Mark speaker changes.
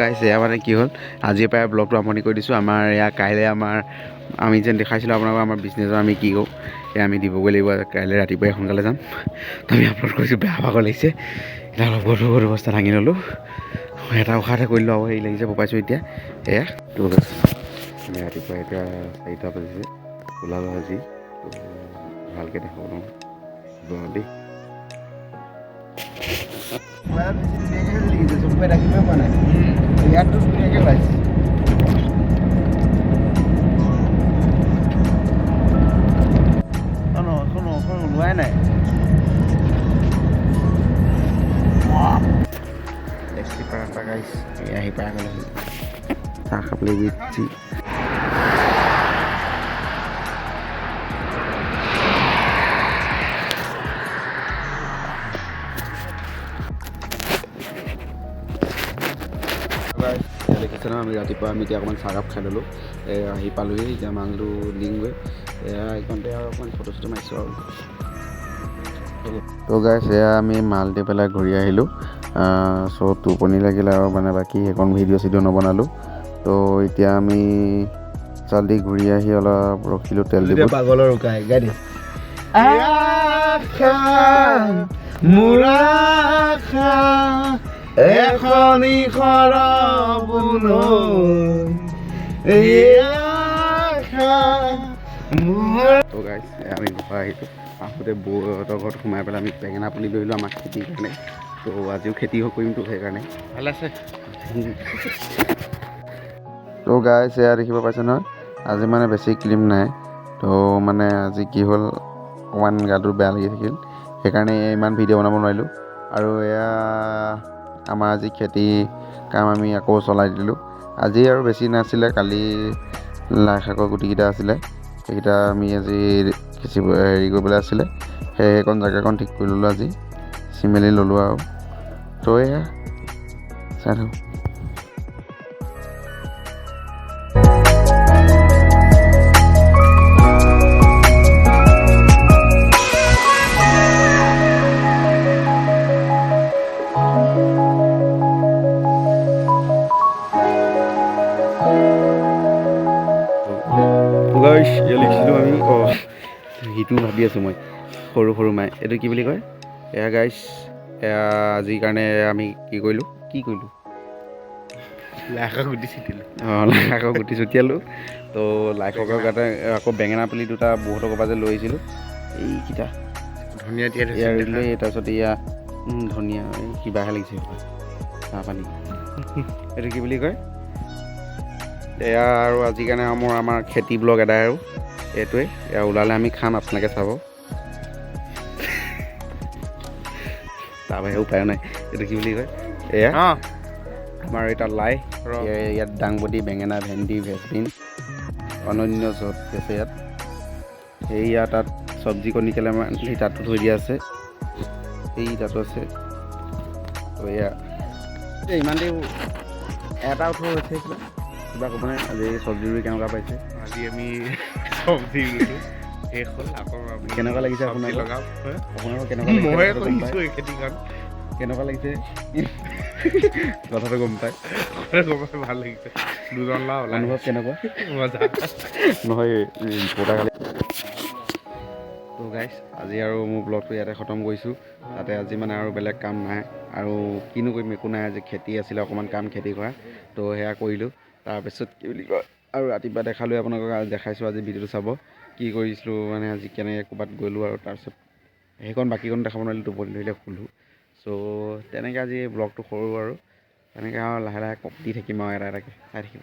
Speaker 1: গাইছ এয়া মানে কি হ'ল আজিৰ পৰাই ব্লগটো আৰম্ভণি কৰি দিছোঁ। আমাৰ এয়া কাইলৈ আমি যেন দেখাইছিলোঁ আপোনালোকক আমাৰ বিজনেছৰ আমি কি কৰোঁ এয়া আমি দিবগৈ লাগিব। কাইলৈ ৰাতিপুৱাই সোনকালে যাম। তো আমি আপলোড কৰিছোঁ, বেয়া ভাগৰ লাগিছে। এতিয়া অলপ গধুৰ অৱস্থা দাঙি ল'লোঁ। এটা উশাহতে কৰি দিলোঁ আৰু হেৰি লাগিছে পাইছোঁ এতিয়া এয়া তো আমি ৰাতিপুৱা এতিয়া 4টা বাজিছে ওলালোঁ আজি। তো ভালকৈ দেখাব নোৱাৰোঁ দেই। চবকে ৰাখিবই পোৱা নাই ইয়াততো ধুনীয়াকৈ ওলাইছে। এখন ওলোৱাই নাই। টেক্সি পাৰ গাইছ আহি পাই গ'লে চাহ খাবলৈ বিজি। দেখিছে ন আমি ৰাতিপুৱা এতিয়া অকণমান চাহকাপ খাই ল'লোঁ। আহি পালোঁহি এতিয়া মালটো দিমগৈ। এইকণতে আৰু অকণমান ফটো চটো মাৰিছোঁ আৰু। তো গাইছ এয়া আমি মাল দি পেলাই ঘূৰি আহিলোঁ। চ' টোপনি লাগিলে আৰু মানে বাকী সেইকণ ভিডিঅ' নবনালোঁ। তো এতিয়া আমি জলদি ঘূৰি আহি অলপ ৰখিলোঁ তেল দিব। পাগলৰ উকাই গাই দিছে এখনি তো গাইছ আমি ঘৰ আহিলোঁ। আহোঁতে বৌহঁতৰ ঘৰত সোমাই পেলাই আমি বেঙেনা পুলি লৈ আহিলোঁ আমাৰ খেতিৰ কাৰণে। তো আজিও খেতি কৰিম তো সেইকাৰণে ভাল আছে। তো গাইছ এয়া দেখিব পাইছে নহয় আজি মানে বেছি ক্লিপ নাই। তো মানে আজি কি হ'ল অকণমান গাটো বেয়া লাগি থাকিল সেইকাৰণে ইমান ভিডিঅ' বনাব নোৱাৰিলোঁ। আৰু এয়া আমাৰ আজি খেতি কাম আমি আকৌ চলাই দিলোঁ। আজি আৰু বেছি নাছিলে, কালি লাই শাকৰ গুটিকেইটা আছিলে সেইকেইটা আমি আজি হেৰি কৰিবলৈ আছিলে। সেইকণ জেগাকণ ঠিক কৰি ল'লোঁ আজি, চিমেলি ল'লোঁ আৰু। তো এয়া চাই থাকোঁ। লিখিছিলোঁ আমি সিটো ভাবি আছোঁ মই সৰু মাই এইটো কি বুলি কয় এয়া গাইছ। এয়া আজিৰ কাৰণে আমি কি কৰিলোঁ লাই শাকৰ গুটি ছটিয়ালোঁ। লাই শাকৰ গুটি ছটিয়ালোঁ। তো লাই শাকৰ গাতে আকৌ বেঙেনা পুলি দুটা বহুতৰ পৰা যে লৈ আহিছিলোঁ এইকেইটা ধনিয়া দিলোঁ। তাৰপিছত এয়া ধনিয়া কিবাহে লাগিছে চাহ পানী এইটো কি বুলি কয় এয়া। আৰু আজিৰ কাৰণে আমাৰ খেতি ব্লগ এদাই আৰু এইটোৱে। এয়া ওলালে আমি খাম, আপোনালোকে চাব। তাৰ বাহিৰে উপায়ো নাই। এইটো কি বুলি কয় এয়া আমাৰ এতিয়া লাই ইয়াত দাংবডি বেঙেনা ভেন্দি ভেচবিন অনন্য চব আছে ইয়াত। সেয়া তাত চব্জি কণী কেইটামান তাতো থৈ দিয়া আছে, সেই তাতো আছে। তো এয়া ইমান দেৰি এটা উঠোঁ হৈছে কিবা ক'ব নাই। আজি চব্জি ৰুই কেনেকুৱা পাইছে? আজি আমি চব্জি ৰুলোঁ শেষ হ'ল। আকৌ কেনেকুৱা লাগিছে আপোনালোকৰ কেনেকুৱা লাগিছে কথাটো গম পায় ভাল লাগিছে। দুজন ল'ৰা অনুভৱ কেনেকুৱা নহয় তো গাইছ আজি আৰু মোৰ ব্লগটো ইয়াতে খতম কৰিছোঁ। তাতে আজি মানে আৰু বেলেগ কাম নাই আৰু কিনো কৰিম, একো নাই। আজি খেতি আছিলে অকণমান কাম খেতি কৰা, তো সেয়া কৰিলোঁ। তাৰপিছত কি বুলি কয় আৰু ৰাতিপুৱা দেখালোঁ আপোনালোকক, দেখাইছোঁ আজি ভিডিঅ'টো চাব কি কৰিছিলোঁ মানে আজি কেনেকৈ ক'ৰবাত গ'লোঁ। আৰু তাৰপিছত সেইকণ বাকীকণ দেখাব নোৱাৰিলোঁ, টোপনি ধৰিলে শুলোঁ। চ' তেনেকৈ আজি ব্লগটো সৰু আৰু তেনেকৈ আৰু লাহে লাহে দি থাকিম আৰু এটা এটাকৈ চাই থাকিম।